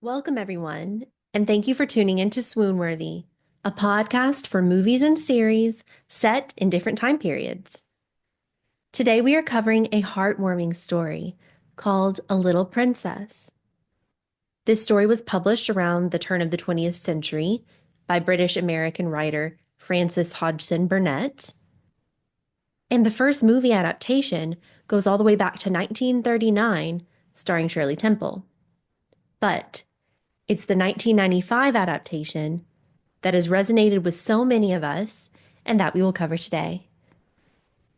Welcome, everyone, and thank you for tuning in to Swoon-Worthy, a podcast for movies and series set in different time periods. Today, we are covering a heartwarming story called A Little Princess. This story was published around the turn of the 20th century by British American writer Frances Hodgson Burnett. And the first movie adaptation goes all the way back to 1939, starring Shirley Temple. But it's the 1995 adaptation that has resonated with so many of us and that we will cover today.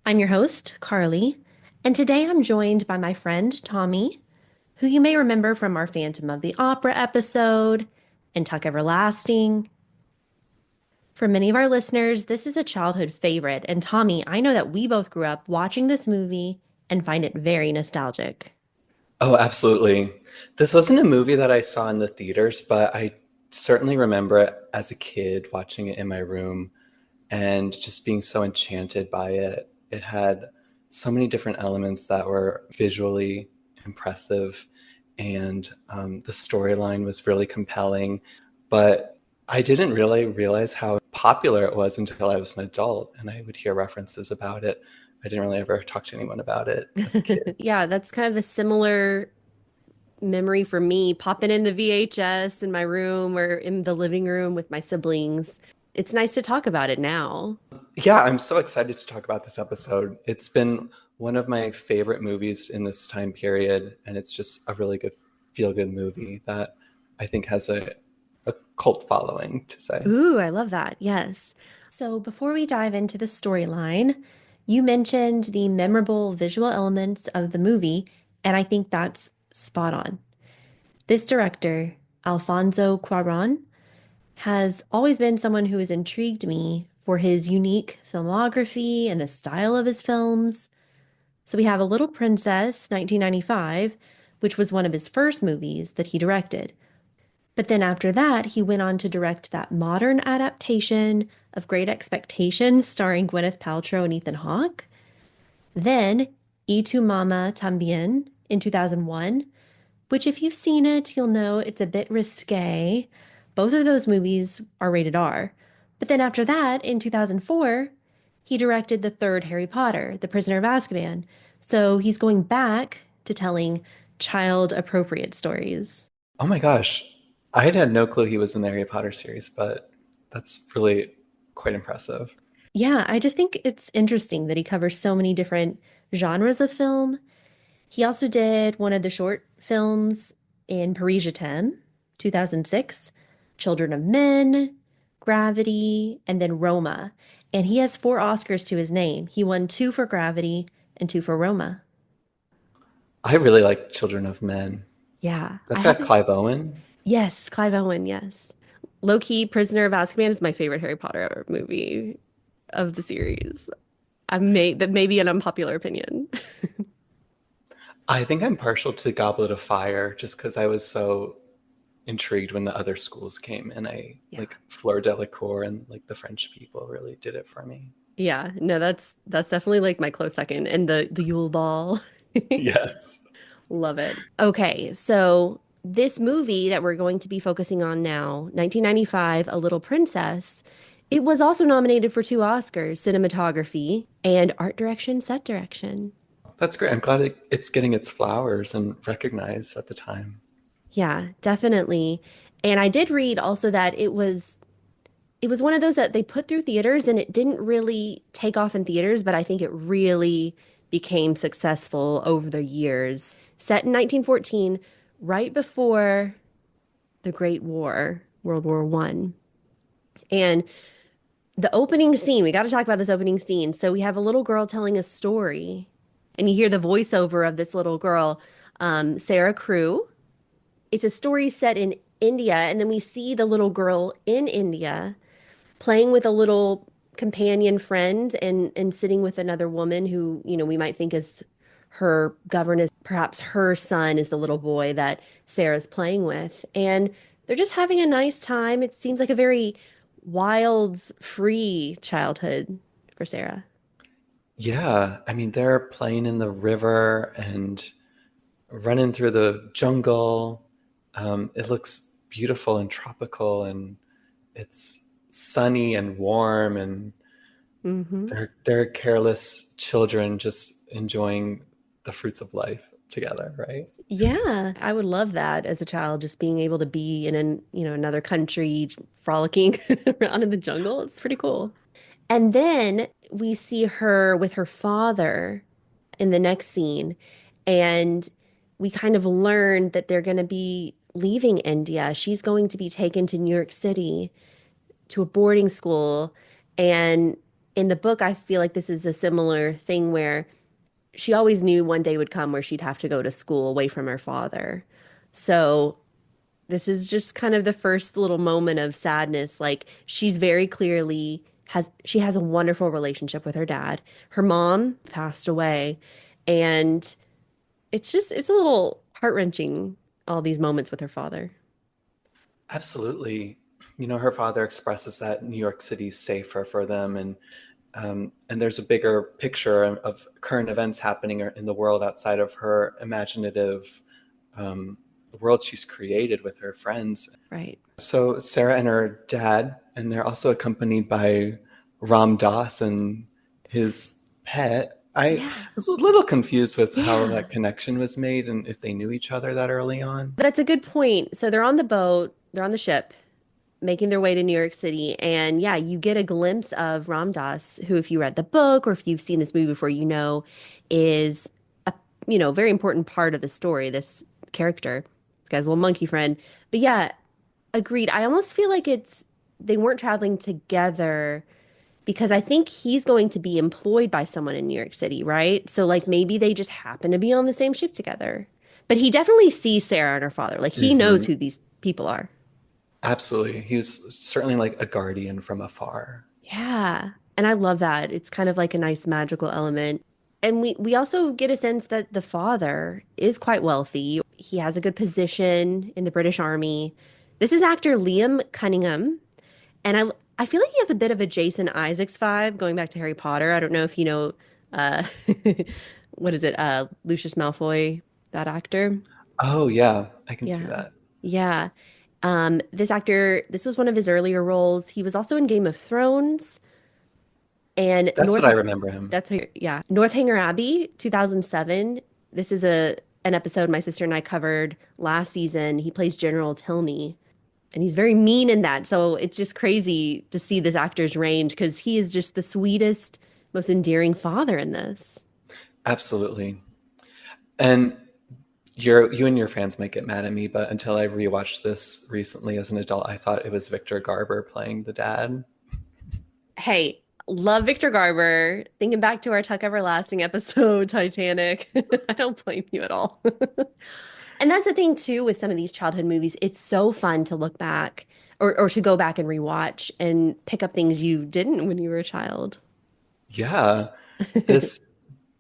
I'm your host, Carly, and today I'm joined by my friend, Tommy, who you may remember from our Phantom of the Opera episode and Tuck Everlasting. For many of our listeners, this is a childhood favorite, and Tommy, I know that we both grew up watching this movie and find it very nostalgic. Oh, absolutely. This wasn't a movie that I saw in the theaters, but I certainly remember it as a kid watching it in my room and just being so enchanted by it. It had so many different elements that were visually impressive, and the storyline was really compelling. But I didn't really realize how popular it was until I was an adult and I would hear references about it. I didn't really ever talk to anyone about it as a kid. Yeah, that's kind of a similar memory for me, popping in the VHS in my room or in the living room with my siblings. It's nice to talk about it now. Yeah, I'm so excited to talk about this episode. It's been one of my favorite movies in this time period, and it's just a really good feel-good movie that I think has a cult following, to say. Ooh, I love that. Yes. So before we dive into the storyline, you mentioned the memorable visual elements of the movie, and I think that's spot on. This director, Alfonso Cuarón, has always been someone who has intrigued me for his unique filmography and the style of his films. So we have A Little Princess, 1995, which was one of his first movies that he directed. But then after that, he went on to direct that modern adaptation of Great Expectations starring Gwyneth Paltrow and Ethan Hawke. Then Y Tu Mama Tambien in 2001, which if you've seen it, you'll know it's a bit risque. Both of those movies are rated R. But then after that, in 2004, he directed the third Harry Potter, The Prisoner of Azkaban. So he's going back to telling child appropriate stories. Oh my gosh, I had no clue he was in the Harry Potter series, but that's really quite impressive. Yeah, I just think it's interesting that he covers so many different genres of film. He also did one of the short films in Paris Je t'aime, 2006, Children of Men, Gravity, and then Roma. And he has four Oscars to his name. He won two for Gravity and two for Roma. I really like Children of Men. Yeah, I That's got haven't. Clive Owen. Yes, Clive Owen, yes. Low key, Prisoner of Azkaban is my favorite Harry Potter movie of the series. That may be an unpopular opinion. I think I'm partial to Goblet of Fire just because I was so intrigued when the other schools came, and I Yeah. like Fleur Delacour and like the French people really did it for me. Yeah, no, that's definitely like my close second. And the Yule Ball. Yes. Love it. Okay, so this movie that we're going to be focusing on now, 1995, A Little Princess, it was also nominated for two Oscars, cinematography and art direction, set direction. That's great. I'm glad it's getting its flowers and recognized at the time. Yeah, definitely. And I did read also that it was one of those that they put through theaters and it didn't really take off in theaters, but I think it really became successful over the years. Set in 1914, right before the Great War, World War One. And the opening scene, we got to talk about this opening scene. So we have a little girl telling a story, and you hear the voiceover of this little girl, Sara Crewe. It's a story set in India, and then we see the little girl in India playing with a little companion friend and sitting with another woman who, we might think is her governess. Perhaps her son is the little boy that Sarah's playing with. And they're just having a nice time. It seems like a very wild, free childhood for Sarah. Yeah, I mean they're playing in the river and running through the jungle. It looks beautiful and tropical, and it's sunny and warm, and Hmm. they're careless children just enjoying the fruits of life together, right? Yeah, I would love that as a child, just being able to be in another country, frolicking around in the jungle. It's pretty cool. And then we see her with her father in the next scene, and we kind of learn that they're going to be leaving India. She's going to be taken to New York City to a boarding school. And in the book, I feel like this is a similar thing where she always knew one day would come where she'd have to go to school away from her father. So this is just kind of the first little moment of sadness. Like she's very clearly has a wonderful relationship with her dad. Her mom passed away, and it's a little heart-wrenching, all these moments with her father. Absolutely. You know, her father expresses that New York City's safer for them, and there's a bigger picture of current events happening in the world outside of her imaginative um, world she's created with her friends. Right. So Sarah and her dad, and they're also accompanied by Ram Dass and his pet. I Yeah. was a little confused with how Yeah. that connection was made and if they knew each other that early on. That's a good point. So they're on the boat, they're on the ship, making their way to New York City. And yeah, you get a glimpse of Ram Dass, who, if you read the book or if you've seen this movie before, is a very important part of the story. This character, this guy's little monkey friend. But yeah, agreed. I almost feel like they weren't traveling together because I think he's going to be employed by someone in New York City, right? So like maybe they just happen to be on the same ship together. But he definitely sees Sarah and her father. Like he knows Hmm. who these people are. Absolutely. He was certainly like a guardian from afar. Yeah. And I love that. It's kind of like a nice magical element. And we also get a sense that the father is quite wealthy. He has a good position in the British Army. This is actor Liam Cunningham, and I feel like he has a bit of a Jason Isaacs vibe going back to Harry Potter. I don't know if you know uh what is it? Lucius Malfoy, that actor. Oh, yeah, I can see Yeah. that. Yeah. This actor, this was one of his earlier roles. He was also in Game of Thrones. And That's what I remember him. yeah, Northanger Abbey, 2007. This is an episode my sister and I covered last season. He plays General Tilney, and he's very mean in that. So it's just crazy to see this actor's range because he is just the sweetest, most endearing father in this. Absolutely. And you and your fans might get mad at me, but until I rewatched this recently as an adult, I thought it was Victor Garber playing the dad. Hey, love Victor Garber. Thinking back to our Tuck Everlasting episode, Titanic. I don't blame you at all. And that's the thing too with some of these childhood movies. It's so fun to look back or to go back and rewatch and pick up things you didn't when you were a child. Yeah, this,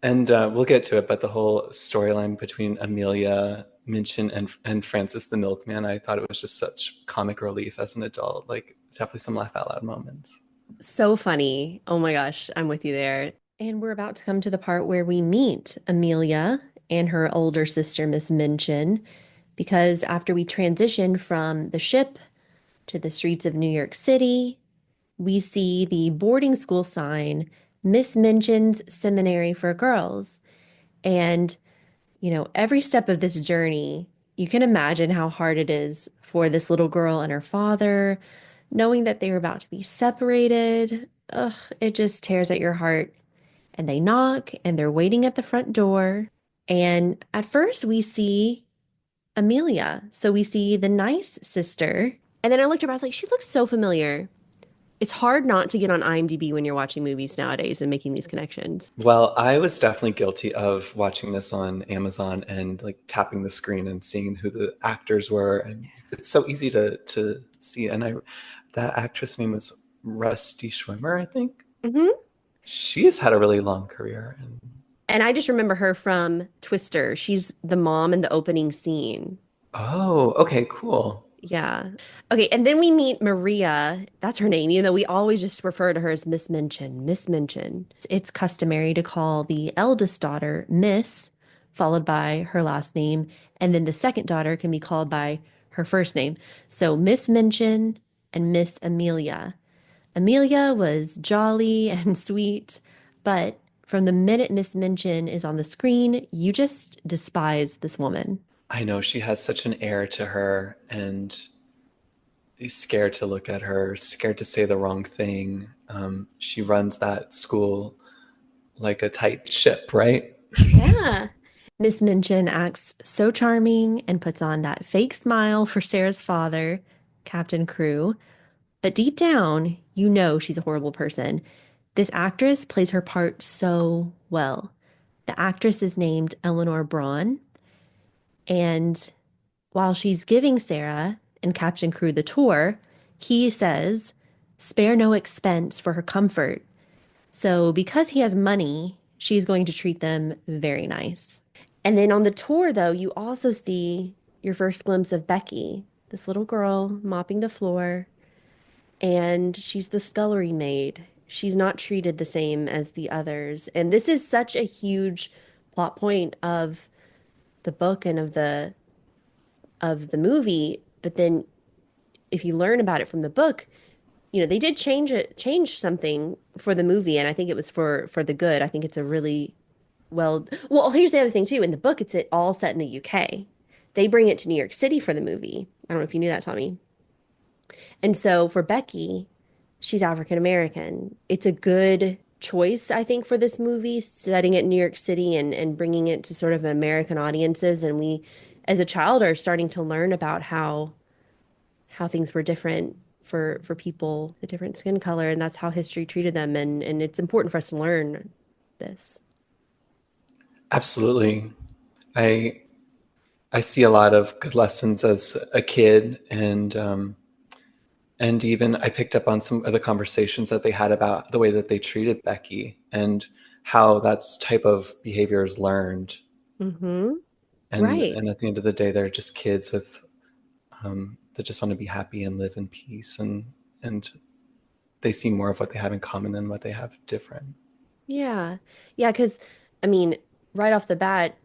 and we'll get to it, but the whole storyline between Amelia Minchin and Francis the Milkman, I thought it was just such comic relief as an adult. Like, definitely some laugh out loud moments. So funny. Oh my gosh, I'm with you there. And we're about to come to the part where we meet Amelia and her older sister, Miss Minchin, because after we transition from the ship to the streets of New York City, we see the boarding school sign, Miss Minchin's Seminary for Girls. And, every step of this journey, you can imagine how hard it is for this little girl and her father, knowing that they are about to be separated. Ugh, it just tears at your heart. And they knock and they're waiting at the front door. And at first, we see Amelia. So we see the nice sister. And then I looked at her, I was like, she looks so familiar. It's hard not to get on IMDb when you're watching movies nowadays and making these connections. Well, I was definitely guilty of watching this on Amazon and like tapping the screen and seeing who the actors were, and it's so easy to see. And I that actress name is Rusty Schwimmer, I think. Hmm. She has had a really long career. And And I just remember her from Twister. She's the mom in the opening scene. oh, okay, cool. Yeah. Okay. And then we meet Maria. That's her name, even though we always just refer to her as Miss Minchin. Miss Minchin. It's customary to call the eldest daughter Miss, followed by her last name. And then the second daughter can be called by her first name. So Miss Minchin and Miss Amelia. Amelia was jolly and sweet, but from the minute Miss Minchin is on the screen, you just despise this woman. I know she has such an air to her, and you're scared to look at her, scared to say the wrong thing. She runs that school like a tight ship, right? Yeah. Miss Minchin acts so charming and puts on that fake smile for Sarah's father, Captain Crewe. But deep down, you know she's a horrible person. This actress plays her part so well. The actress is named Eleanor Braun, and while she's giving Sarah and Captain Crewe the tour, he says, spare no expense for her comfort. So, because he has money, she's going to treat them very nice. And then on the tour, though, you also see your first glimpse of Becky, this little girl mopping the floor, and she's the scullery maid. She's not treated the same as the others. And this is such a huge plot point of the book and of the movie, but then if you learn about it from the book, they did change something for the movie, and I think it was for the good. I think it's a really well, here's the other thing too. In the book, it's all set in the UK. They bring it to New York City for the movie. I don't know if you knew that, Tommy. And so for Becky, she's African American. It's a good choice, I think, for this movie, setting it in New York City and bringing it to sort of American audiences. And we, as a child, are starting to learn about how things were different for people, the different skin color, and that's how history treated them. And it's important for us to learn this. Absolutely. I I see a lot of good lessons as a kid, and even I picked up on some of the conversations that they had about the way that they treated Becky and how that type of behavior is learned. Mm-hmm. And Right. and at the end of the day, they're just kids with that just want to be happy and live in peace, and they see more of what they have in common than what they have different. Yeah. Yeah, because I mean, right off the bat,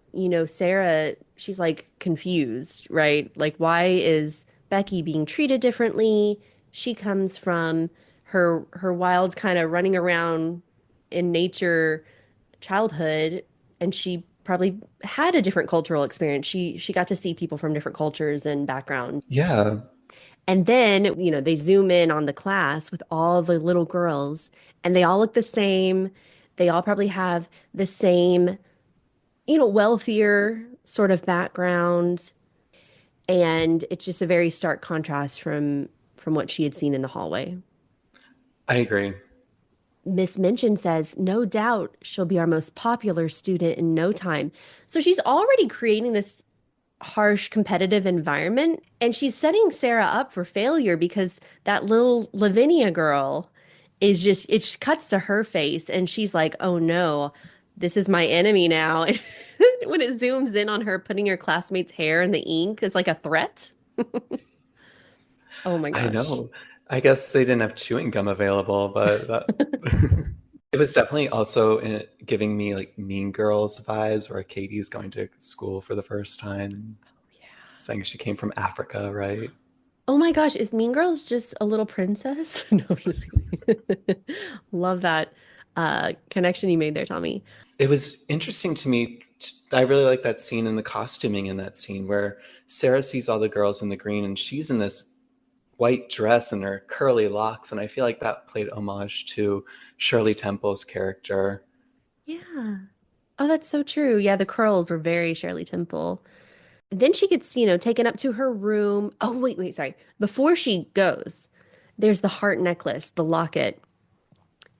Sarah, she's like confused, right? Like, why is Becky being treated differently? She comes from her wild kind of running around in nature childhood, and she probably had a different cultural experience. She got to see people from different cultures and backgrounds. Yeah, And then, they zoom in on the class with all the little girls, and they all look the same. They all probably have the same, wealthier sort of background. And it's just a very stark contrast from what she had seen in the hallway. I agree. Miss Minchin says, no doubt she'll be our most popular student in no time. So she's already creating this harsh competitive environment, and she's setting Sarah up for failure because that little Lavinia girl is just it just cuts to her face, and she's like, oh no, this is my enemy now. And when it zooms in on her putting her classmate's hair in the ink, it's like a threat. Oh my I gosh. know. I guess they didn't have chewing gum available, but it was definitely also giving me like Mean Girls vibes, where Katie's going to school for the first time, Yeah. saying she came from Africa, right? Oh my gosh, is Mean Girls just a little princess? No, I'm just kidding. Love that connection you made there, Tommy. It was interesting to me. I really like that scene and the costuming in that scene where Sarah sees all the girls in the green and she's in this white dress and her curly locks. And I feel like that played homage to Shirley Temple's character. Yeah. Oh, that's so true. Yeah, the curls were very Shirley Temple. Then she gets, taken up to her room. Oh, wait, sorry. Before she goes, there's the heart necklace, the locket.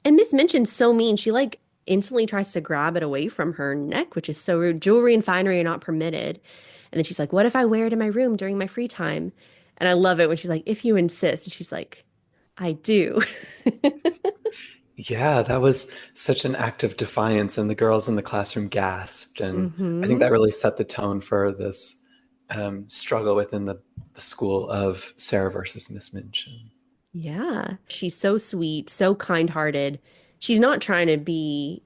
And Miss Minchin's so mean. She like instantly tries to grab it away from her neck, which is so rude. Jewelry and finery are not permitted. And then she's like, what if I wear it in my room during my free time? And I love it when she's like, if you insist. And she's like, I do. Yeah, that was such an act of defiance, and the girls in the classroom gasped. And I think Hmm. that really set the tone for this struggle within the school of Sarah versus Miss Minchin. Yeah. She's so sweet, so kind-hearted. She's not trying to be,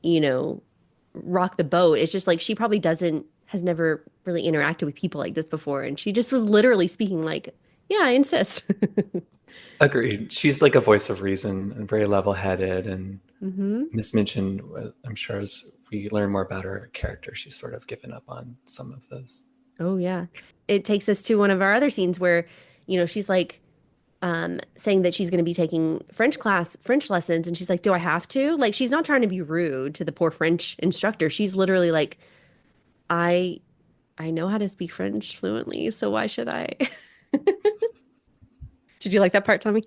rock the boat. It's just like she probably has never really interacted with people like this before. And she just was literally speaking like, yeah, I insist. Agreed. She's like a voice of reason and very level-headed. And Hmm. Miss Minchin, I'm sure as we learn more about her character, she's sort of given up on some of those. Oh, yeah. It takes us to one of our other scenes where, she's like, saying that she's going to be taking French lessons. And she's like, do I have to? Like, she's not trying to be rude to the poor French instructor. She's literally like, I, I know how to speak French fluently. So why should I? Did you like that part, Tommy?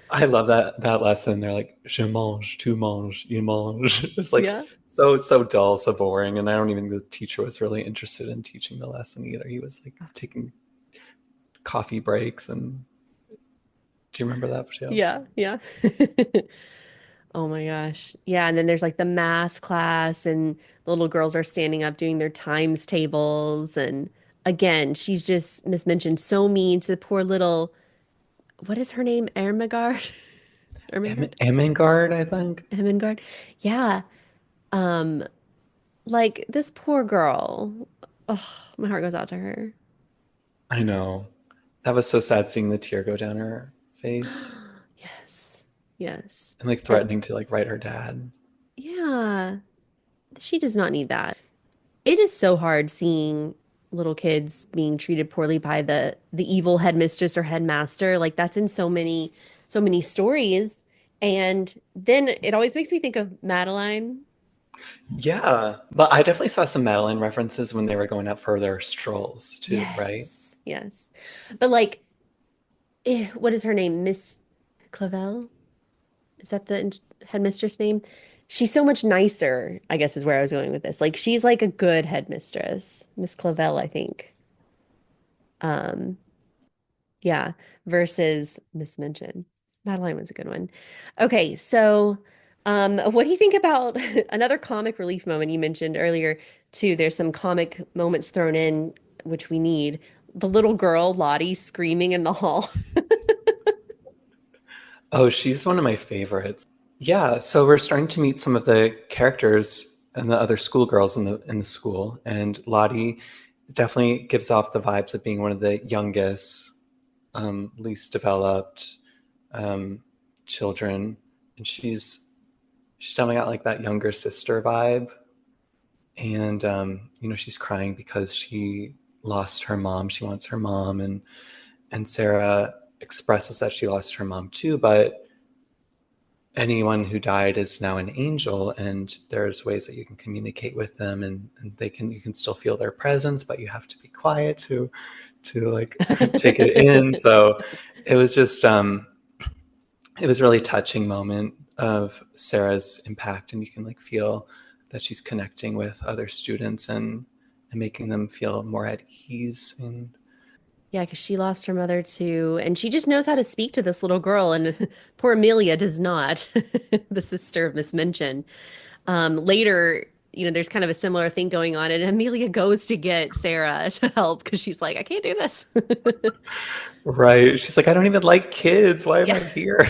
I love that lesson. They're like, je mange, tu manges, il mange. It's like Yeah. so dull, so boring. And I don't even think the teacher was really interested in teaching the lesson either. He was like taking coffee breaks. And do you remember that show? Yeah. Yeah. Oh my gosh. Yeah. And then there's like the math class, and the little girls are standing up doing their times tables. And again, she's just mismentioned so mean to the poor little, what is her name? Ermengarde? Ermengarde? Emengard, I think. Ermengarde? Yeah. Um, like this poor girl. Oh, my heart goes out to her. I know. That was so sad seeing the tear go down her face Yes. Yes. and like And threatening to like write her dad. yeah, she does not need that. It is so hard seeing little kids being treated poorly by the evil headmistress or headmaster. Like that's in so many stories. And then it always makes me think of Madeline. Yeah, but I definitely saw some Madeline references when they were going out for their strolls too, right? Yes, yes. But like, what is her name? Miss Clavel? Is that the headmistress name? She's so much nicer, I guess is where I was going with this. Like she's like a good headmistress, Miss Clavel, I think. Um, Yeah, versus Miss Minchin. Madeline was a good one. Okay, so what do you think about another comic relief moment you mentioned earlier too? There's some comic moments thrown in, which we need. The little girl, Lottie, screaming in the hall. Oh, she's one of my favorites. Yeah, so we're starting to meet some of the characters and the other schoolgirls in the school, and Lottie definitely gives off the vibes of being one of the youngest, least developed um, children, and she's definitely got like that younger sister vibe. And she's crying because she lost her mom. She wants her mom, and Sarah expresses that she lost her mom too, but anyone who died is now an angel, and there's ways that you can communicate with them, and you can still feel their presence, but you have to be quiet to like take it in. So it was just it was a really touching moment of Sarah's impact, and you can like feel that she's connecting with other students and making them feel more at ease. And Yeah, because she lost her mother too, and she just knows how to speak to this little girl, and poor Amelia does not, the sister of Miss Minchin. Later, there's kind of a similar thing going on, and Amelia goes to get Sarah to help because she's like, I can't do this. right, she's like, I don't even like kids. Why am Yeah. I here?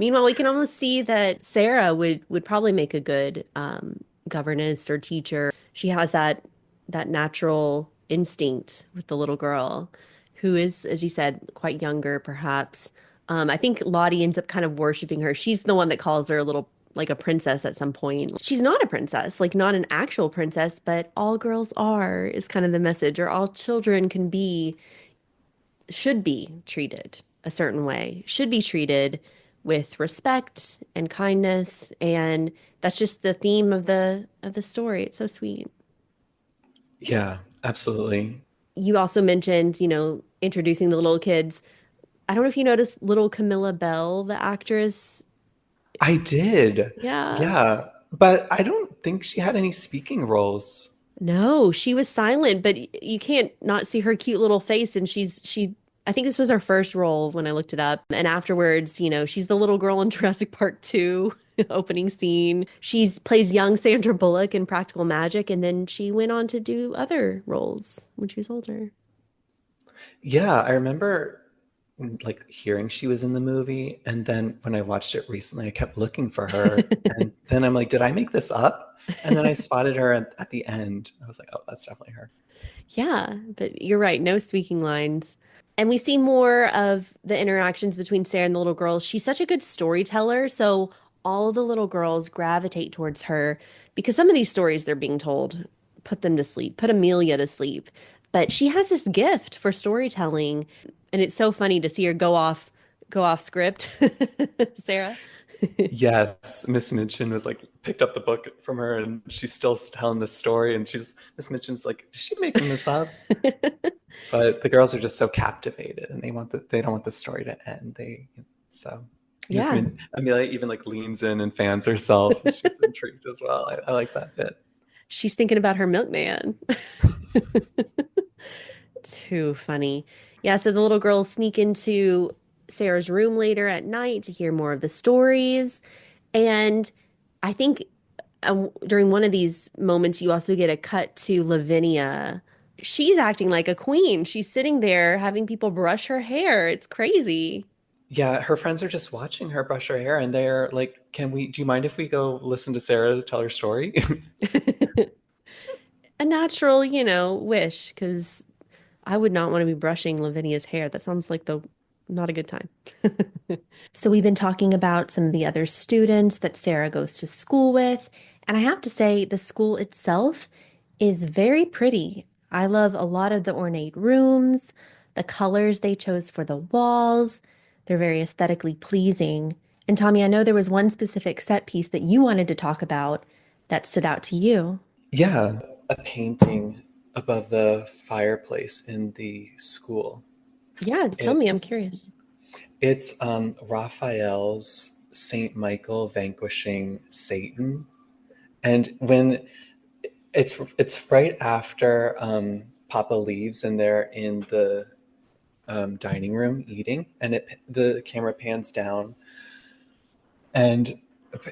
Meanwhile, we can almost see that Sarah would probably make a good governess or teacher. She has that natural instinct with the little girl, who is, as you said, quite younger, perhaps. I think Lottie ends up kind of worshiping her. She's the one that calls her a little like a princess at some point. She's not a princess, like not an actual princess, but all girls are is kind of the message, or all children can be, should be treated a certain way, should be treated with respect and kindness, and that's just the theme of the story. It's so sweet. Yeah, absolutely. You also mentioned, introducing the little kids. I don't know if you noticed little Camilla Bell, the actress. I did. Yeah. Yeah, but I don't think she had any speaking roles. No, she was silent, but you can't not see her cute little face. And I think this was her first role when I looked it up. And afterwards, she's the little girl in Jurassic Park 2 opening scene. She's plays young Sandra Bullock in Practical Magic, and then she went on to do other roles when she was older. Yeah, I remember like hearing she was in the movie. And then when I watched it recently, I kept looking for her. And then I'm like, did I make this up? And then I spotted her at the end. I was like, oh, that's definitely her. Yeah, but you're right, no speaking lines. And we see more of the interactions between Sarah and the little girls. She's such a good storyteller, so all the little girls gravitate towards her because some of these stories they're being told put them to sleep, put Amelia to sleep. But she has this gift for storytelling, and it's so funny to see her go off script. Sarah. Yes, Miss Minchin was like picked up the book from her, and she's still telling this story. And she's Miss Minchin's like, is she making this up? But the girls are just so captivated, and they don't want the story to end. So Yeah. Amelia even like leans in and fans herself. She's intrigued as well. I like that bit. She's thinking about her milkman. Too funny. Yeah, so the little girls sneak into Sarah's room later at night to hear more of the stories. And I think during one of these moments, you also get a cut to Lavinia. She's acting like a queen. She's sitting there having people brush her hair. It's crazy. Yeah, her friends are just watching her brush her hair, and they're like, "Can we? Do you mind if we go listen to Sarah tell her story?" A natural, wish, because I would not want to be brushing Lavinia's hair. That sounds like the not a good time. So we've been talking about some of the other students that Sarah goes to school with, and I have to say the school itself is very pretty. I love a lot of the ornate rooms, the colors they chose for the walls. They're very aesthetically pleasing. And Tommy, I know there was one specific set piece that you wanted to talk about that stood out to you. Yeah, a painting above the fireplace in the school. Yeah, tell me, I'm It's curious. Raphael's Saint Michael vanquishing Satan, and when it's right after Papa leaves and they're in the dining room eating, and the camera pans down, and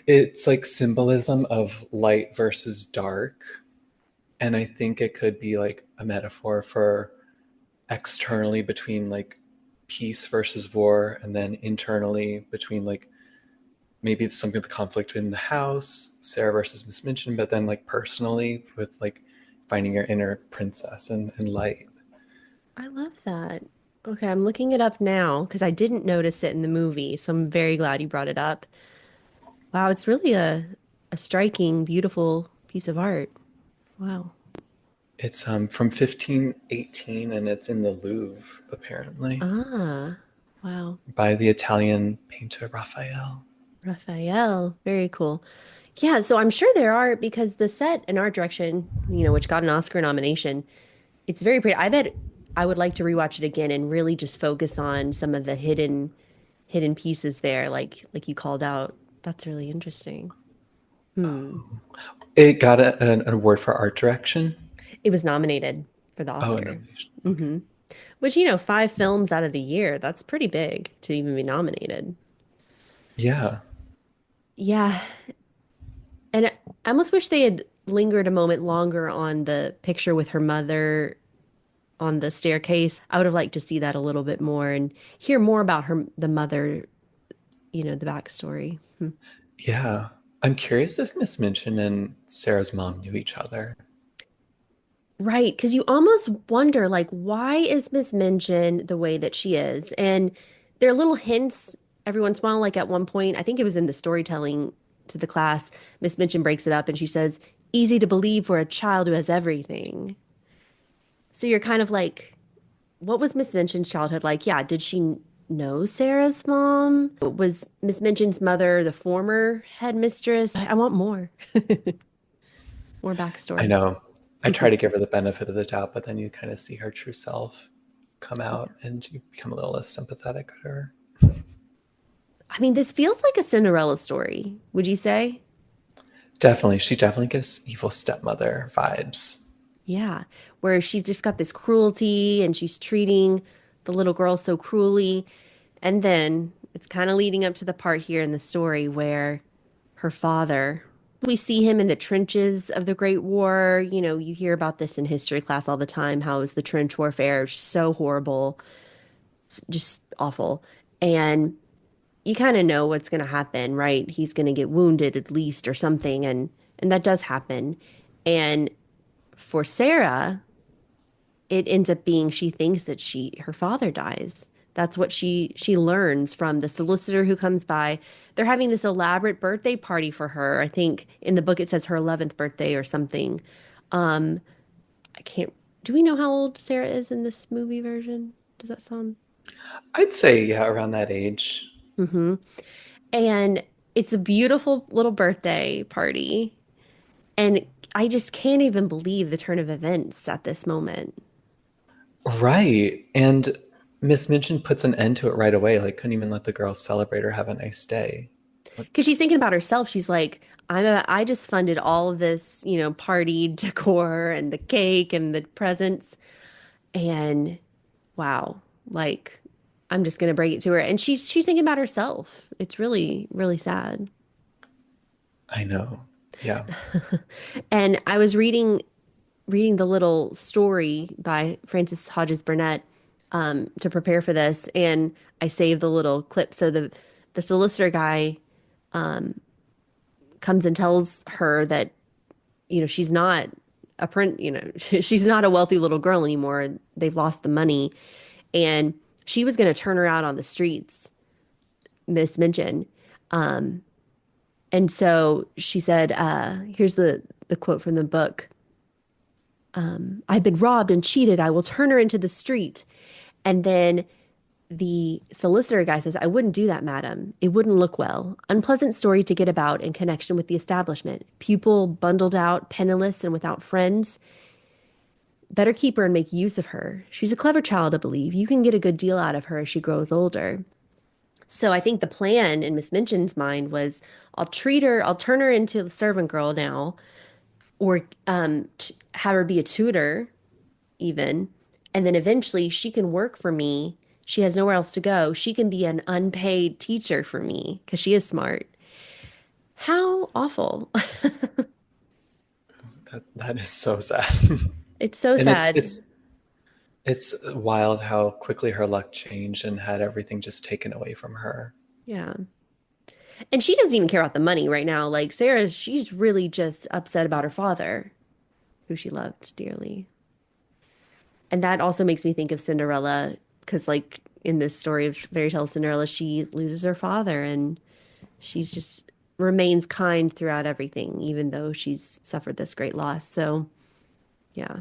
it's like symbolism of light versus dark, and I think it could be like a metaphor for externally between like peace versus war, and then internally between like maybe it's something with the conflict in the house, Sarah versus Miss Minchin, but then like personally with like finding your inner princess and light. I love that. Okay, I'm looking it up now because I didn't notice it in the movie, so I'm very glad you brought it up. Wow, it's really a striking, beautiful piece of art. Wow. It's from 1518, and it's in the Louvre apparently, Ah, wow. by the Italian painter Raphael. Raphael, very cool. Yeah, so I'm sure there are because the set in art direction, which got an Oscar nomination, it's very pretty. I bet I would like to rewatch it again and really just focus on some of the hidden pieces there, like you called out. That's really interesting. Hmm. It got an award for art direction. It was nominated for the Oh, Oscar. nomination. Okay. Hmm. Which, 5 films out of the year, that's pretty big to even be nominated. Yeah. Yeah. And I almost wish they had lingered a moment longer on the picture with her mother on the staircase. I would have liked to see that a little bit more and hear more about the mother, the backstory. Hmm. Yeah. I'm curious if Miss Minchin and Sarah's mom knew each other. Right, because you almost wonder, like, why is Miss Minchin the way that she is? And there are little hints every once in a while, like at one point, I think it was in the storytelling to the class, Miss Minchin breaks it up and she says, easy to believe for a child who has everything. So you're kind of like, what was Miss Minchin's childhood like? Yeah, did she know Sarah's mom? Was Miss Minchin's mother the former headmistress? I want more, more I backstory. know. I try to give her the benefit of the doubt, but then you kind of see her true self come out and you become a little less sympathetic to her. I mean, this feels like a Cinderella story, would you say? Definitely. She definitely gives evil stepmother vibes. Yeah, where she's just got this cruelty and she's treating the little girl so cruelly. And then it's kind of leading up to the part here in the story where her father, we see him in the trenches of the Great War. You hear about this in history class all the time. How is the trench warfare so horrible? just awful. And you kind of know what's going to happen, right? He's going to get wounded at least or something, and that does happen. And for Sarah, it ends up being she thinks that her father dies. That's what she learns from the solicitor who comes by. They're having this elaborate birthday party for her. I think in the book it says her 11th birthday or something. Um, I can't. Do we know how old Sarah is in this movie version? Does that sound? I'd say, yeah, around that age. Mm-hmm. And it's a beautiful little birthday party. And I just can't even believe the turn of events at this moment. Right. And Miss Minchin puts an end to it right away. Like, couldn't even let the girls celebrate or have a nice day. What- Because she's thinking about herself. She's like, I just funded all of this, party decor and the cake and the presents. And wow, like I'm just gonna break it to her. And she's thinking about herself. It's really, really sad. I know. Yeah. And I was reading the little story by Frances Hodges Burnett to prepare for this, and I saved the little clip. So the solicitor guy comes and tells her that she's not a print, she's not a wealthy little girl anymore. They've lost the money, and she was going to turn her out on the streets, Miss Minchin. And so she said, here's the quote from the book. I've been robbed and cheated. I will turn her into the street. And then the solicitor guy says, I wouldn't do that, madam. It wouldn't look well. Unpleasant story to get about in connection with the establishment. Pupil bundled out, penniless and without friends. Better keep her and make use of her. She's a clever child, I believe. You can get a good deal out of her as she grows older. So I think the plan in Miss Minchin's mind was I'll turn her into the servant girl now, or have her be a tutor even. And then eventually she can work for me. She has nowhere else to go. She can be an unpaid teacher for me because she is smart. How awful. That is so sad. It's so And it's sad. it's it's wild how quickly her luck changed and had everything just taken away from her. Yeah. And she doesn't even care about the money right now. Like Sarah, she's really just upset about her father, who she loved dearly. And that also makes me think of Cinderella, because like in this story of fairy tale Cinderella, she loses her father and she's just remains kind throughout everything, even though she's suffered this great loss. So yeah.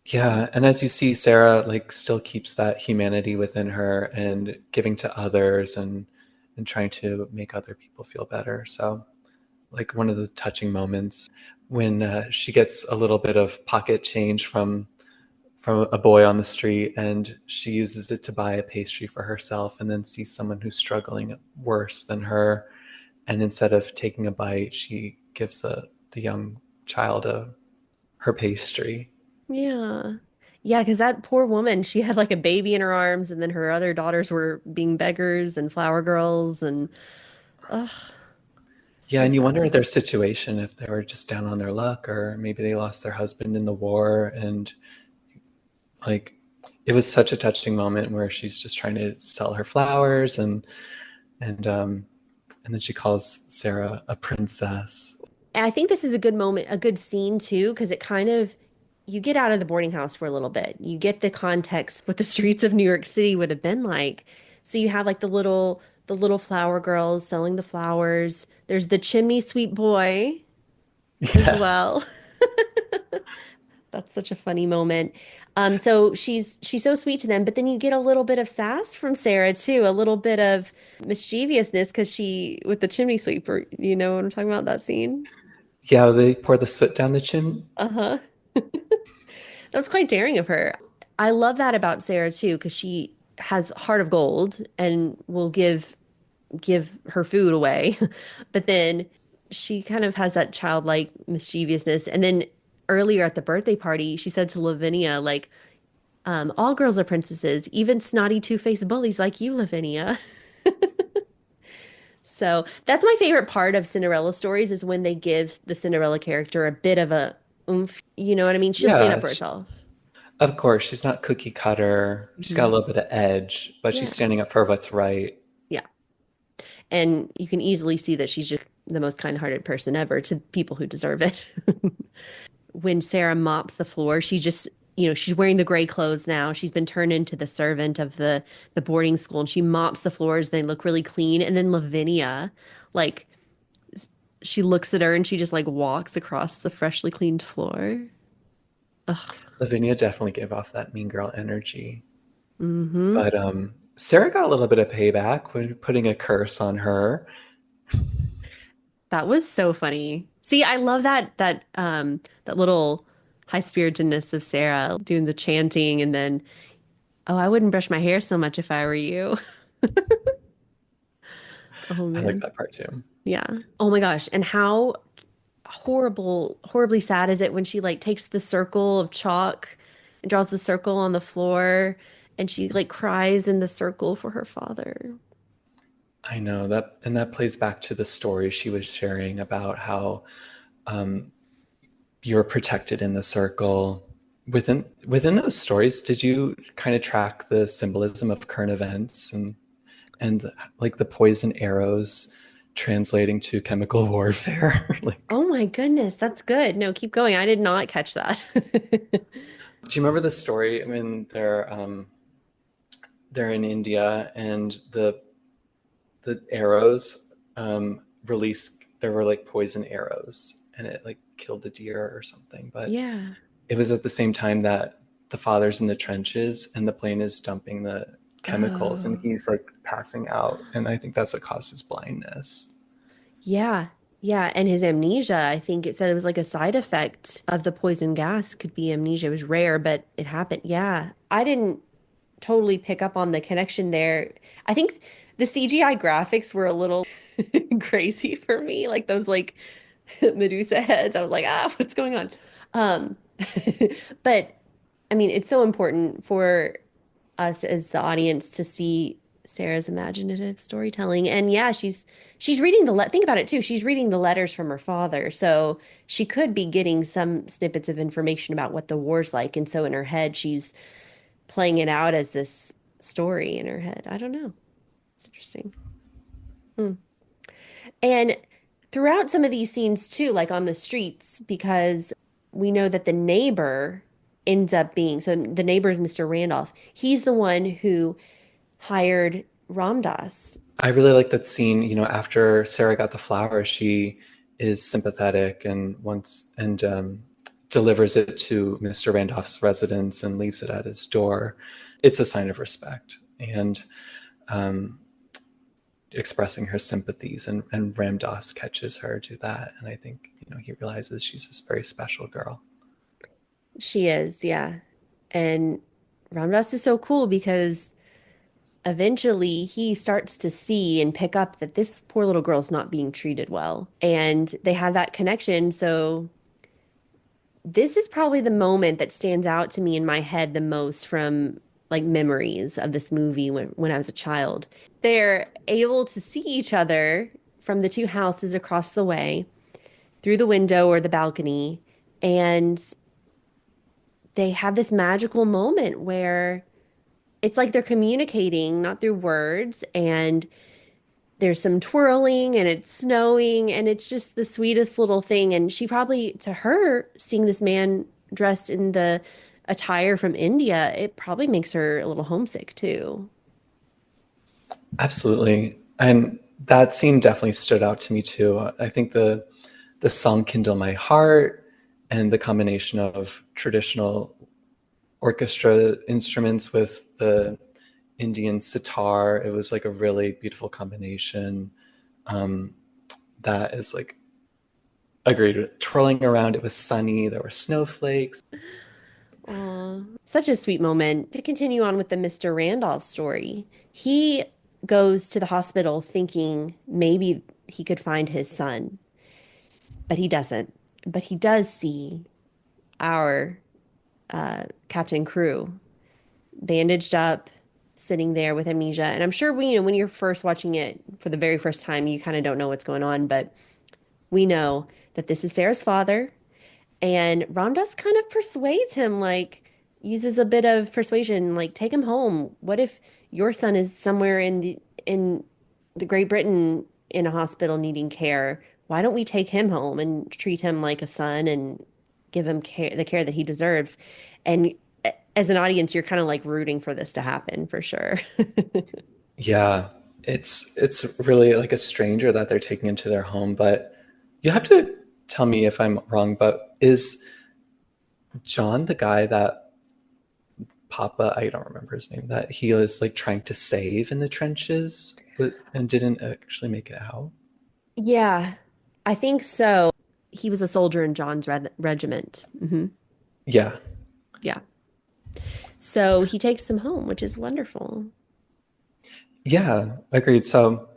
Yeah, and as you see, Sarah like still keeps that humanity within her and giving to others and trying to make other people feel better. So like one of the touching moments when she gets a little bit of pocket change from a boy on the street and she uses it to buy a pastry for herself and then sees someone who's struggling worse than her, and instead of taking a bite she gives the young child her pastry. Yeah. Yeah, because that poor woman, she had like a baby in her arms, and then her other daughters were being beggars and flower girls, and ugh, Yeah, so and you wonder sad. their situation, if they were just down on their luck or maybe they lost their husband in the war. And like it was such a touching moment where she's just trying to sell her flowers and and then she calls Sarah a princess. And I think this is a good moment, a good scene too, because it kind of you get out of the boarding house for a little bit. You get the context what the streets of New York City would have been like. So you have like the little flower girls selling the flowers. There's the chimney sweep boy as Yes. well. That's such a funny moment. So she's so sweet to them, but then you get a little bit of sass from Sarah too, a little bit of mischievousness because she with the chimney sweeper, you know what I'm talking about that scene? Yeah, they pour the soot down the chin. Uh-huh. That's quite daring of her. I love that about Sarah too, because she has heart of gold and will give her food away. But then she kind of has that childlike mischievousness. And then earlier at the birthday party, she said to Lavinia, like, all girls are princesses, even snotty two-faced bullies like you, Lavinia. So that's my favorite part of Cinderella stories is when they give the Cinderella character a bit of a oomph. You know what I mean? She'll stand up Yeah, for herself. Of course, she's not cookie cutter. She's got a Mhm. little bit of edge, but she's Yeah. standing up for what's right. Yeah. And you can easily see that she's just the most kind-hearted person ever to people who deserve it. When Sarah mops the floor, she just, she's wearing the gray clothes now. She's been turned into the servant of the boarding school and she mops the floors. They look really clean. And then Lavinia, like she looks at her and she just like walks across the freshly cleaned floor. Ugh. Lavinia definitely gave off that mean girl energy. Mm-hmm. But Sarah got a little bit of payback when putting a curse on her. That was so funny. See, I love that little high-spiritedness of Sarah doing the chanting and then, oh, I wouldn't brush my hair so much if I were you. Oh I like man. that part too. Yeah. Oh my gosh. And how horribly sad is it when she like takes the circle of chalk and draws the circle on the floor and she like cries in the circle for her father. I know that, and that plays back to the story she was sharing about how um, you're protected in the circle. Within those stories, did you kind of track the symbolism of current events and like the poison arrows translating to chemical warfare? Like, Oh my goodness, that's good. No, keep going. I did not catch that. do you remember the story? I mean, they're in India, and the arrows release. There were like poison arrows, and it like killed the deer or something. But Yeah. it was at the same time that the father's in the trenches, and the plane is dumping the chemicals, and Oh, he's like passing out. And I think that's what causes blindness. yeah. Yeah. And his amnesia, I think it said it was like a side effect of the poison gas could be amnesia. It was rare, but it happened. Yeah. I didn't totally pick up on the connection there. I think the CGI graphics were a little crazy for me, like those like Medusa heads. I was like, ah, what's going on? Um, but I mean, it's so important for us as the audience to see Sarah's imaginative storytelling. And yeah, she's reading think about it too. She's reading the letters from her father. So she could be getting some snippets of information about what the war's like. And so in her head, she's playing it out as this story in her head. I don't know. It's interesting. Hmm. And throughout some of these scenes too, like on the streets, because we know that the neighbor ends up being, so the neighbor is Mr. Randolph. He's the one who hired Ramdas. I really like that scene. After Sarah got the flower, she is sympathetic and delivers it to Mr. Randolph's residence and leaves it at his door. It's a sign of respect and um, expressing her sympathies. And Ramdas catches her do that, and I think he realizes she's this very special girl. She is, yeah. And Ramdas is so cool because eventually he starts to see and pick up that this poor little girl's not being treated well. And they have that connection. So this is probably the moment that stands out to me in my head the most from like memories of this movie when I was a child. They're able to see each other from the two houses across the way through the window or the balcony, and they have this magical moment where it's like they're communicating not through words, and there's some twirling and it's snowing and it's just the sweetest little thing. And she probably, to her, seeing this man dressed in the attire from India, it probably makes her a little homesick too. Absolutely, and that scene definitely stood out to me too. I think the song "Kindle My Heart" and the combination of traditional orchestra instruments with the Indian sitar. It was like a really beautiful combination. Um, that is like agreed with. Twirling around, it was sunny. There were snowflakes. Aw, such a sweet moment. To continue on with the Mr. Randolph story, he goes to the hospital thinking maybe he could find his son, but he doesn't. But he does see our Captain Crew bandaged up, sitting there with amnesia. And I'm sure when you're first watching it for the very first time, you kind of don't know what's going on, but we know that this is Sarah's father. And Ramdas kind of persuades him, like, uses a bit of persuasion, like take him home. What if your son is somewhere in the Great Britain in a hospital needing care? Why don't we take him home and treat him like a son and give him the care that he deserves? And as an audience, you're kind of like rooting for this to happen for sure. Yeah, it's really like a stranger that they're taking into their home, but you have to tell me if I'm wrong, but is John the guy that Papa, I don't remember his name, that he was like trying to save in the trenches and didn't actually make it out? Yeah, I think so. He was a soldier in John's regiment. Yeah. Yeah. So he takes him home, which is wonderful. Yeah, agreed. So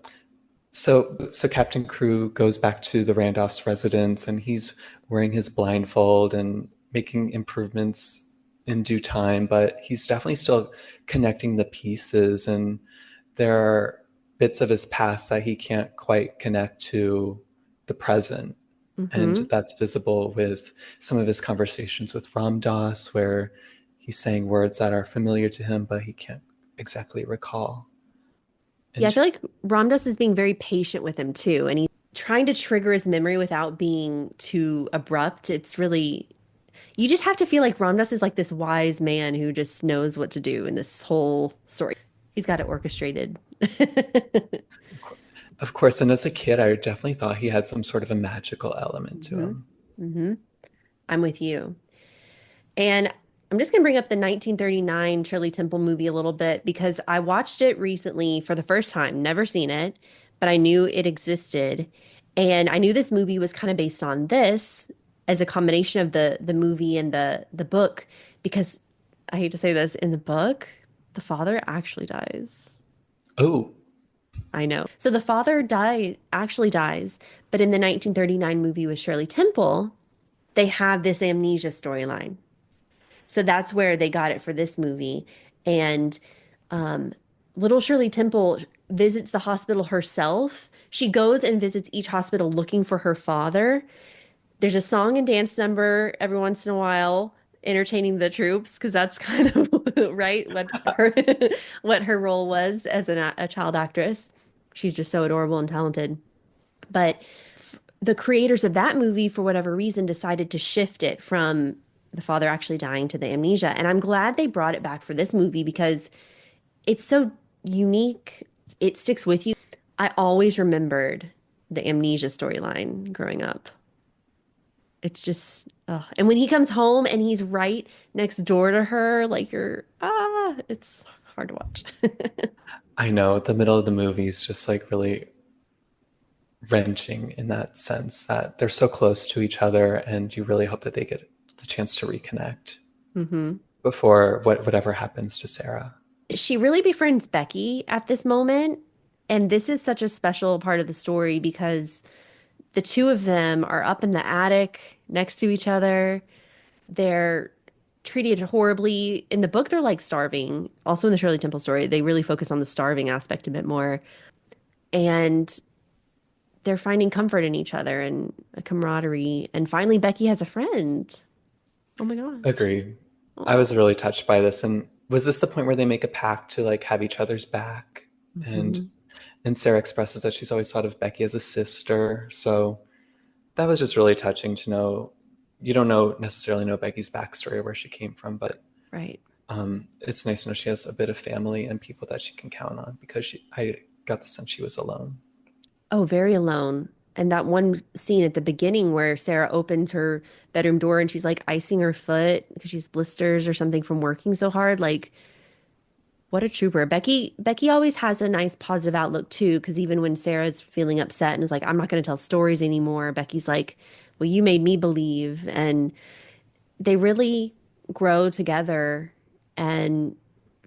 Captain Crew goes back to the Randolph's residence and he's wearing his blindfold and making improvements in due time, but he's definitely still connecting the pieces and there are bits of his past that he can't quite connect to the present. And Hmm. that's visible with some of his conversations with Ram Dass, where he's saying words that are familiar to him, but he can't exactly recall. Yeah, I And feel like Ramdas is being very patient with him too, and he's trying to trigger his memory without being too abrupt. It's really, you just have to feel like Ramdas is like this wise man who just knows what to do in this whole story. He's got it orchestrated. of course, and as a kid, I definitely thought he had some sort of a magical element to Hmm. him. Hmm. I'm with you. And I'm just going to bring up the 1939 Shirley Temple movie a little bit because I watched it recently for the first time, never seen it, but I knew it existed. And I knew this movie was kind of based on this as a combination of the movie and the book because I hate to say this, in the book, the father actually dies. Oh, I know. So the father actually dies, but in the 1939 movie with Shirley Temple, they have this amnesia storyline. So that's where they got it for this movie. And um, little Shirley Temple visits the hospital herself. She goes and visits each hospital looking for her father. There's a song and dance number every once in a while, entertaining the troops, because that's kind of right what her role was as a child actress. She's just so adorable and talented. But the creators of that movie, for whatever reason, decided to shift it from the father actually dying to the amnesia. And I'm glad they brought it back for this movie because it's so unique. It sticks with you. I always remembered the amnesia storyline growing up. It's just, oh. And when he comes home and he's right next door to her, like it's hard to watch. I know. The middle of the movie is just like really wrenching in that sense that they're so close to each other and you really hope that they get the chance to reconnect Hmm. before whatever happens to Sarah. She really befriends Becky at this moment. And this is such a special part of the story because the two of them are up in the attic next to each other. They're treated horribly. In the book, they're like starving. Also in the Shirley Temple story, they really focus on the starving aspect a bit more. And they're finding comfort in each other and a camaraderie. And finally, Becky has a friend. Oh my gosh. Agreed. I Oh. was really touched by this. And was this the point where they make a pact to like have each other's back? And Hmm. and Sarah expresses that she's always thought of Becky as a sister. So that was just really touching to know. You don't necessarily know Becky's backstory or where she came from, but Right. it's nice to know she has a bit of family and people that she can count on because I got the sense she was alone. Oh, very alone. And that one scene at the beginning where Sarah opens her bedroom door and she's like icing her foot because she's blisters or something from working so hard. Like, what a trooper. Becky always has a nice positive outlook too, because even when Sarah's feeling upset and is like, I'm not going to tell stories anymore, Becky's like, well, you made me believe. And they really grow together and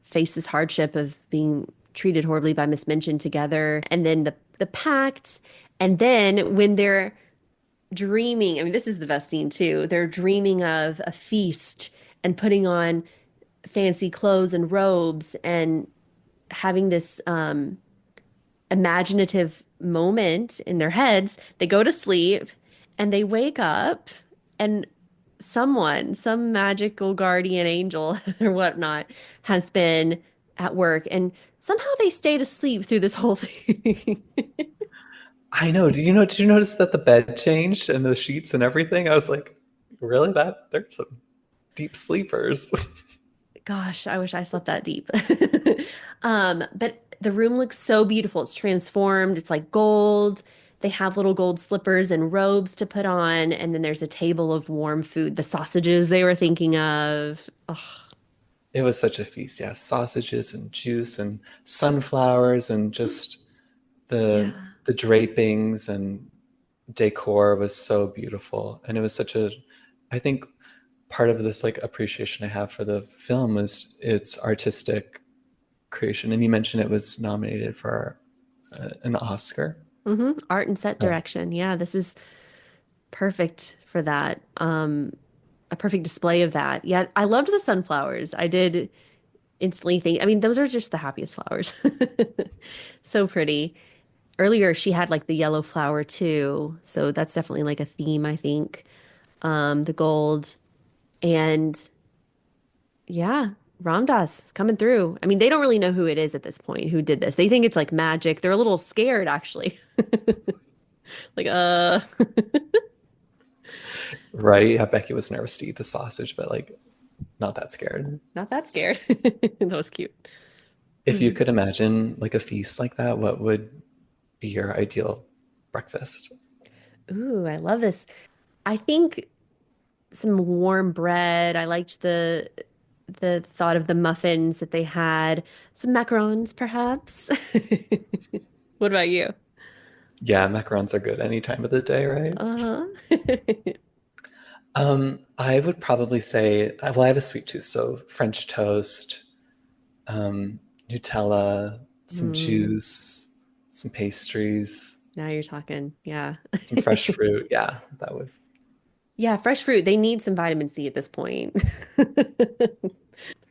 face this hardship of being treated horribly by Miss Minchin together. And then the pact. And then when they're dreaming, I mean, this is the best scene too. They're dreaming of a feast and putting on fancy clothes and robes and having this imaginative moment in their heads. They go to sleep and they wake up and some magical guardian angel or whatnot, has been at work, and somehow they stayed asleep through this whole thing. I know. Did you notice that the bed changed and the sheets and everything? I was like, really? That there's some deep sleepers. Gosh, I wish I slept that deep. But the room looks so beautiful. It's transformed. It's like gold. They have little gold slippers and robes to put on, and then there's a table of warm food, the sausages they were thinking of. Oh, It was such a feast. Yeah, sausages and juice and sunflowers and just the yeah. the drapings and decor was so beautiful. And it was such a, I think part of this like appreciation I have for the film was its artistic creation. And you mentioned it was nominated for an Oscar. Art and set So direction. Yeah, this is perfect for that. A perfect display of that. Yeah, I loved the sunflowers. I did instantly think, I mean, those are just the happiest flowers. So pretty. Earlier, she had like the yellow flower too. So that's definitely like a theme, I think. The gold. And yeah, Ramdas coming through. I mean, they don't really know who it is at this point, who did this. They think it's like magic. They're a little scared, actually. Like, right, yeah, Becky was nervous to eat the sausage, but like not that scared. not that scared. That was cute. If you Mm. could imagine like a feast like that, what would be your ideal breakfast? Ooh, I love this. I think some warm bread. I liked the thought of the muffins that they had. Some macarons, perhaps. What about you? Yeah, macarons are good any time of the day, right? Uh-huh. I would probably say, well, I have a sweet tooth, so French toast, um, Nutella, some Mm, juice, some pastries, now you're talking. Yeah. some fresh fruit. Yeah, that would. Yeah, fresh fruit. They need some vitamin C at this point. They're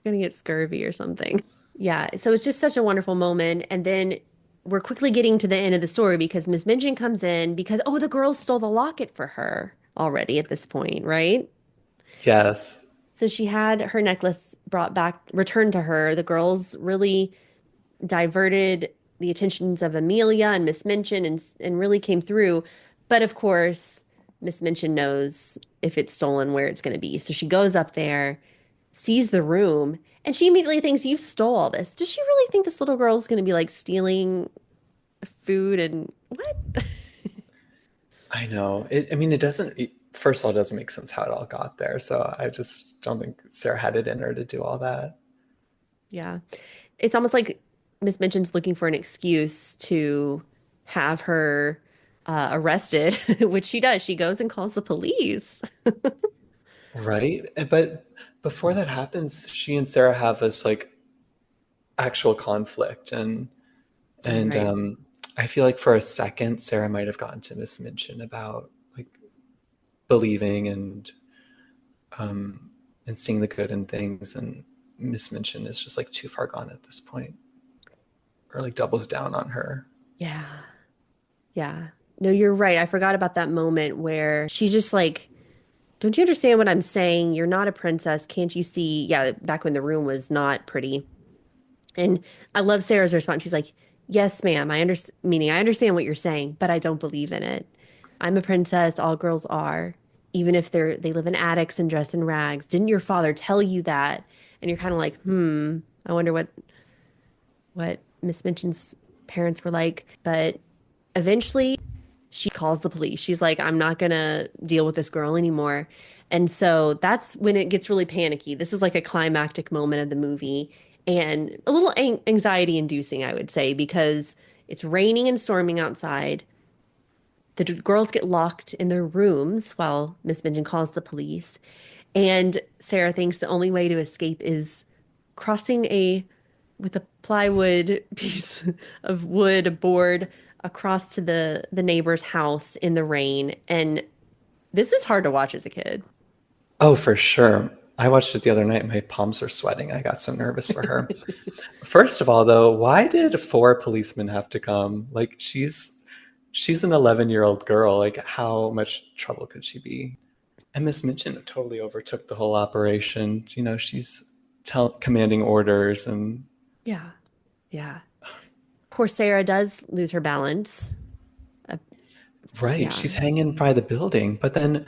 gonna get scurvy or something. Yeah, so it's just such a wonderful moment. And then we're quickly getting to the end of the story because Miss Minchin comes in because, oh, the girls stole the locket for her already at this point, right? Yes, So she had her necklace brought back, returned to her. The girls really diverted the attentions of Amelia and Miss Minchin and really came through. But of course, Miss Minchin knows if it's stolen where it's going to be. So she goes up there, sees the room, and she immediately thinks you stole all this. Does she really think this little girl is going to be like stealing food and what? I know. I mean, it doesn't. First of all, it doesn't make sense how it all got there. So I just don't think Sarah had it in her to do all that. Yeah. It's almost like Miss Minchin's looking for an excuse to have her arrested, which she does. She goes and calls the police. Right? But before that happens, she and Sarah have this like actual conflict, You're and right. I feel like for a second, Sarah might have gotten to Miss Minchin about like believing um, and seeing the good in things, and Miss Minchin is just like too far gone at this point, or like doubles down on her. Yeah. Yeah. No, you're right. I forgot about that moment where she's just like, don't you understand what I'm saying? You're not a princess. Can't you see? Yeah, back when the room was not pretty. And I love Sarah's response. She's like, yes, ma'am. I understand, meaning I understand what you're saying, but I don't believe in it. I'm a princess. All girls are, even if they live in attics and dress in rags. Didn't your father tell you that? And you're kind of like, I wonder what Miss Minchin's parents were like. But eventually she calls the police. She's like, I'm not gonna deal with this girl anymore. And so that's when it gets really panicky. This is like a climactic moment of the movie and a little anxiety inducing, I would say, because it's raining and storming outside. The girls get locked in their rooms while Miss Minchin calls the police. And Sarah thinks the only way to escape is crossing with a plywood piece of wood, a board across to the neighbor's house in the rain. And this is hard to watch as a kid. Oh, for sure. I watched it the other night. My palms are sweating. I got so nervous for her. First of all, though, why did four policemen have to come? Like she's an 11-year-old girl. Like how much trouble could she be? And Miss Minchin totally overtook the whole operation. You know, she's commanding orders and Yeah. Yeah. Poor Sarah does lose her balance. Uh, right, yeah. she's hanging by the building. But then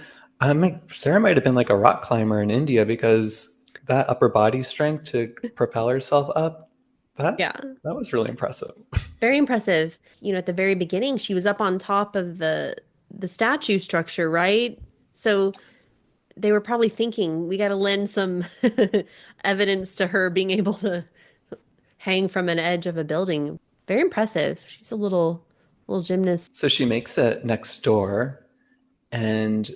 Sarah might have been like a rock climber in India because that upper body strength to propel herself up, that Yeah. that was really impressive. Very impressive. At the very beginning, she was up on top of the statue structure, right? So they were probably thinking we got to lend some evidence to her being able to hang from an edge of a building. Very impressive. She's a little gymnast. So she makes it next door, and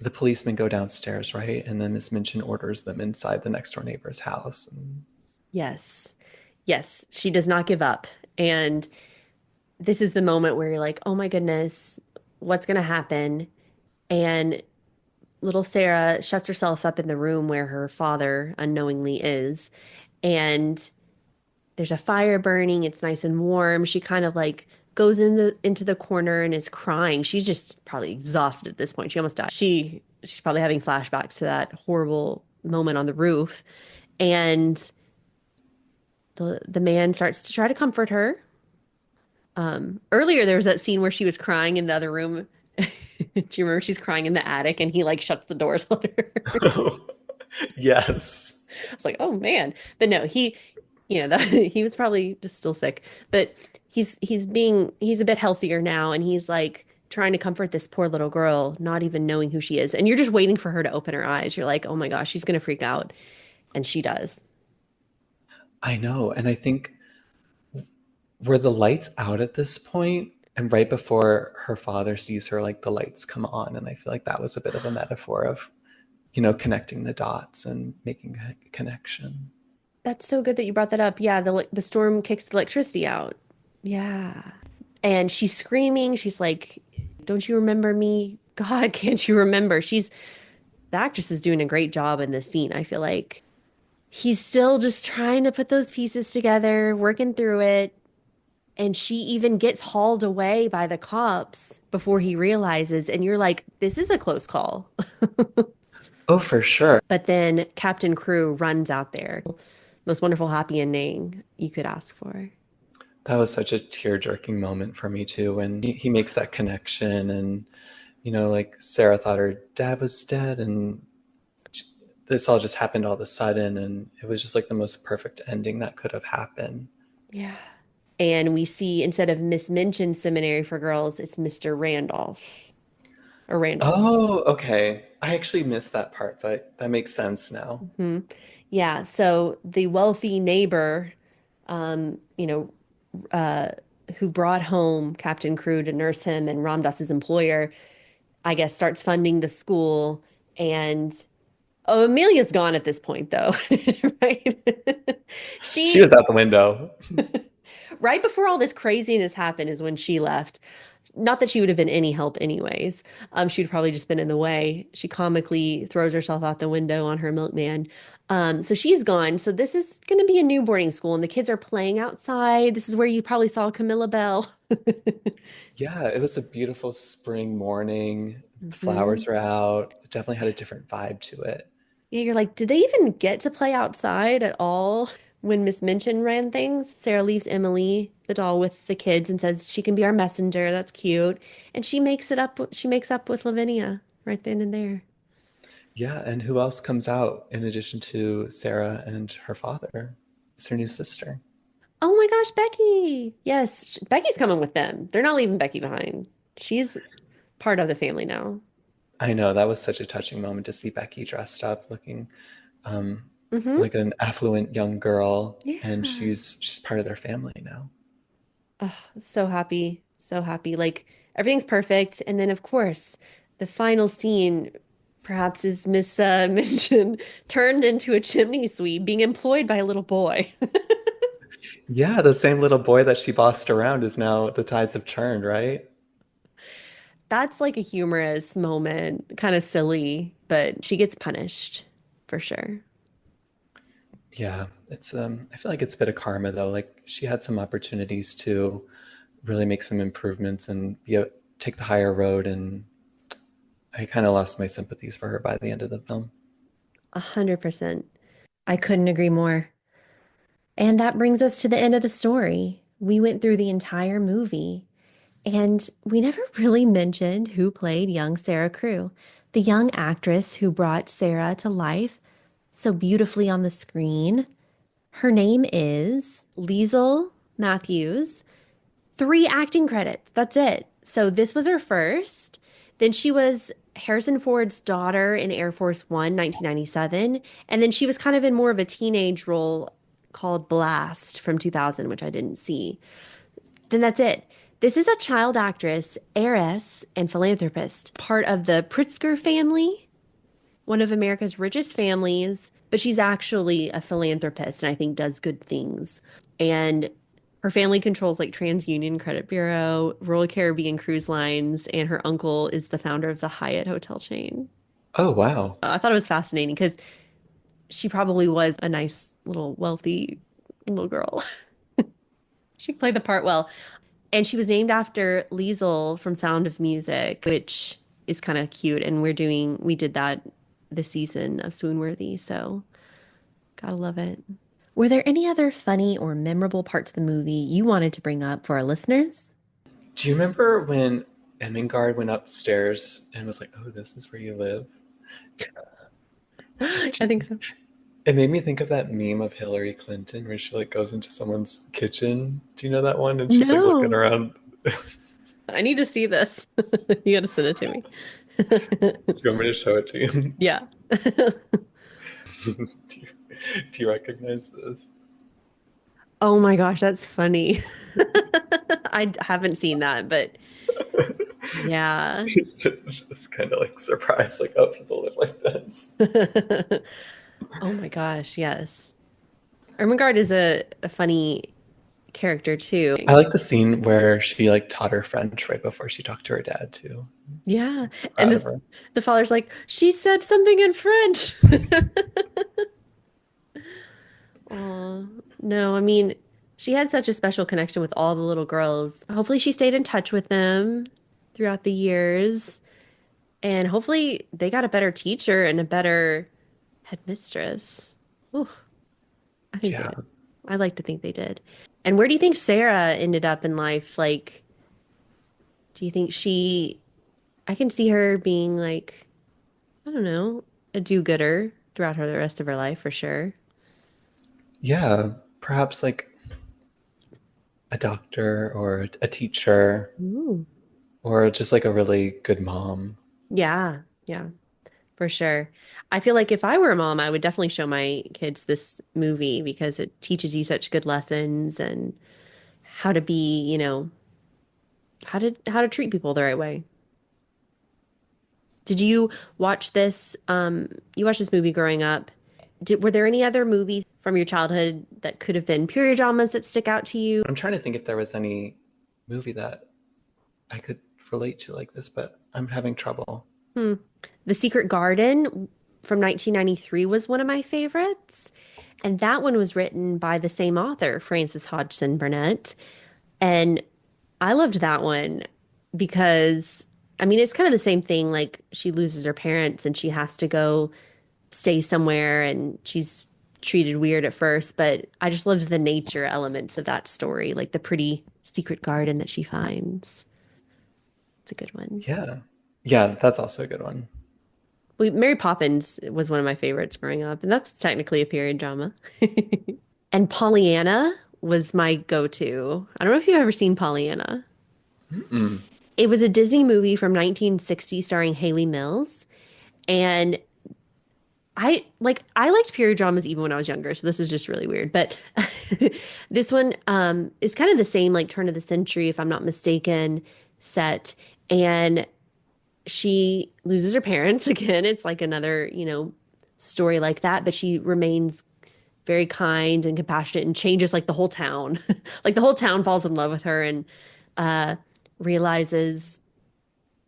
the policemen go downstairs, right? And then Miss Minchin orders them inside the next door neighbor's house. And Yes. Yes, she does not give up. And this is the moment where you're like, "Oh my goodness, what's going to happen?" And little Sarah shuts herself up in the room where her father unknowingly is. And there's a fire burning. It's nice and warm. She kind of like goes into the corner and is crying. She's just probably exhausted at this point. She almost died. She's probably having flashbacks to that horrible moment on the roof. And the man starts to try to comfort her. Earlier there was that scene where she was crying in the other room. Do you remember she's crying in the attic and he like shuts the doors on her? yes. I was like, oh man. But no, he was probably just still sick. But he's a bit healthier now, and he's like trying to comfort this poor little girl, not even knowing who she is. And you're just waiting for her to open her eyes. You're like, oh my gosh, she's gonna freak out. And she does. I know. And I think, were the lights out at this point? And right before her father sees her, like the lights come on. And I feel like that was a bit of a metaphor of, connecting the dots and making a connection. That's so good that you brought that up. Yeah, the storm kicks the electricity out. Yeah. And she's screaming. She's like, "Don't you remember me? God, can't you remember?" The actress is doing a great job in this scene, I feel like. He's still just trying to put those pieces together, working through it. And she even gets hauled away by the cops before he realizes. And you're like, this is a close call. Oh, for sure. But then Captain Crewe runs out there. Most wonderful happy ending you could ask for. That was such a tear-jerking moment for me too when he makes that connection. And like Sarah thought her dad was dead, and this all just happened all of a sudden, and it was just like the most perfect ending that could have happened. Yeah. And we see instead of Miss Minchin Seminary for Girls, it's Mr. Randolph or Randolph's. Oh, okay. I actually missed that part, but that makes sense now. Hmm. Yeah. So the wealthy neighbor, um, you know, uh, who brought home Captain Crewe to nurse him and Ramdas's employer, I guess, starts funding the school. And oh, Amelia's gone at this point, though, right? She She, was out the window. right before all this craziness happened, is when she left. Not that she would have been any help, anyways. She'd probably just been in the way. She comically throws herself out the window on her milkman. So she's gone. So this is going to be a new boarding school, and the kids are playing outside. This is where you probably saw Camilla Bell. Yeah, it was a beautiful spring morning. The Hmm. flowers were out. It definitely had a different vibe to it. Yeah, you're like, did they even get to play outside at all when Miss Minchin ran things? Sarah leaves Emily, the doll, with the kids and says she can be our messenger. That's cute. And she makes up with Lavinia right then and there. Yeah, and who else comes out in addition to Sarah and her father? It's her new sister. Oh my gosh, Becky. Yes, Becky's coming with them. They're not leaving Becky behind. She's part of the family now. I know that was such a touching moment to see Becky dressed up, looking um, Mm-hmm. like an affluent young girl, and Yeah. she's part of their family now. Oh, so happy. So happy. Like everything's perfect. And then, of course, the final scene perhaps is Miss Minchin turned into a chimney sweep being employed by a little boy. Yeah, the same little boy that she bossed around is now the tides have turned, right? That's like a humorous moment, kind of silly, but she gets punished for sure. Yeah, it's I feel like it's a bit of karma though. Like she had some opportunities to really make some improvements and take the higher road, and I kind of lost my sympathies for her by the end of the film. 100%. I couldn't agree more. And that brings us to the end of the story. We went through the entire movie, and we never really mentioned who played young Sara Crewe, the young actress who brought Sarah to life so beautifully on the screen. Her name is Liesl Matthews. 3 acting credits. That's it. So this was her first. Then she was Harrison Ford's daughter in Air Force One, 1997. And then she was kind of in more of a teenage role called Blast from 2000, which I didn't see. Then that's it. This is a child actress, heiress, and philanthropist, part of the Pritzker family, one of America's richest families, but she's actually a philanthropist and I think does good things. And her family controls like TransUnion Credit Bureau, Royal Caribbean Cruise Lines, and her uncle is the founder of the Hyatt hotel chain. Oh, wow. I thought it was fascinating because she probably was a nice little wealthy little girl. She played the part well. And she was named after Liesl from Sound of Music, which is kind of cute. And we did that this season of Swoon-Worthy. So gotta love it. Were there any other funny or memorable parts of the movie you wanted to bring up for our listeners? Do you remember when Emingard went upstairs and was like, "Oh, this is where you live"? I think so. It made me think of that meme of Hillary Clinton where she like goes into someone's kitchen. Do you know that one? And she's like looking No, around. Do I need to see this. You gotta send it to me. you want me to show it to you? Yeah. do you? Do you recognize this? Oh my gosh, that's funny. I haven't seen that, but yeah. Just kind of like surprised, like, oh, people live like this. Oh my gosh, yes. Ermengarde is a funny character too. I like the scene where she like taught her French right before she talked to her dad too. Yeah. So And proud of her. the father's like, she said something in French. Oh, no, I mean, she had such a special connection with all the little girls. Hopefully she stayed in touch with them throughout the years. And hopefully they got a better teacher and a better headmistress. Ooh, I think they Yeah. did. I like to think they did. And where do you think Sarah ended up in life? Like, do you think I can see her being like, I don't know, a do-gooder throughout the rest of her life for sure. Yeah. Perhaps like a doctor or a teacher Ooh. or just like a really good mom. Yeah, yeah, for sure. I feel like if I were a mom, I would definitely show my kids this movie because it teaches you such good lessons and how to be, how to treat people the right way. Did you watch this? You watched this movie growing up. Were there any other movies from your childhood that could have been period dramas that stick out to you? I'm trying to think if there was any movie that I could relate to like this, but I'm having trouble. Hmm. The Secret Garden from 1993 was one of my favorites. And that one was written by the same author, Frances Hodgson Burnett. And I loved that one because, I mean, it's kind of the same thing. Like she loses her parents and she has to go stay somewhere and she's treated weird at first. But I just loved the nature elements of that story, like the pretty secret garden that she finds. It's a good one. Yeah. Yeah, that's also a good one. Mary Poppins was one of my favorites growing up, and that's technically a period drama. And Pollyanna was my go-to. I don't know if you've ever seen Pollyanna. Mm-mm. It was a Disney movie from 1960 starring Haley Mills. And I liked period dramas even when I was younger, so this is just really weird. But this one is kind of the same, like turn of the century, if I'm not mistaken, set. And she loses her parents again. It's like another, story like that, but she remains very kind and compassionate and changes like the whole town. Like the whole town falls in love with her and uh realizes,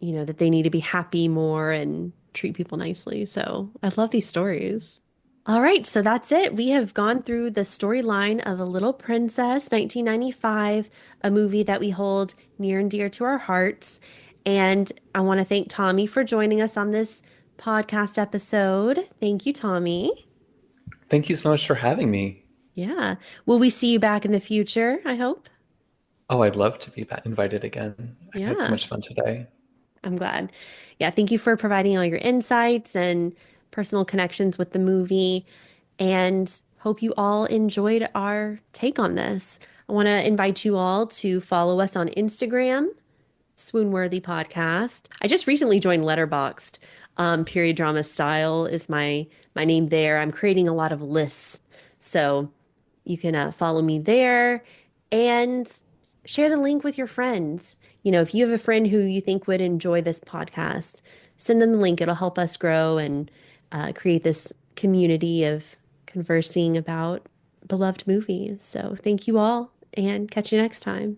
that they need to be happy more and treat people nicely. So I love these stories. All right, so that's it. We have gone through the storyline of A Little Princess, 1995, a movie that we hold near and dear to our hearts. And I want to thank Tommy for joining us on this podcast episode. Thank you, Tommy. Thank you so much for having me. Yeah. Will we see you back in the future? I hope. Oh, I'd love to be invited again. I had so Yeah. much fun today. I'm glad. Yeah. Thank you for providing all your insights and personal connections with the movie. And hope you all enjoyed our take on this. I want to invite you all to follow us on Instagram, Swoon-Worthy Podcast. I just recently joined Letterboxd. Period drama style is my name there. I'm creating a lot of lists, so you can follow me there and share the link with your friends. If you have a friend who you think would enjoy this podcast, send them the link. It'll help us grow and create this community of conversing about beloved movies. So thank you all, and catch you next time.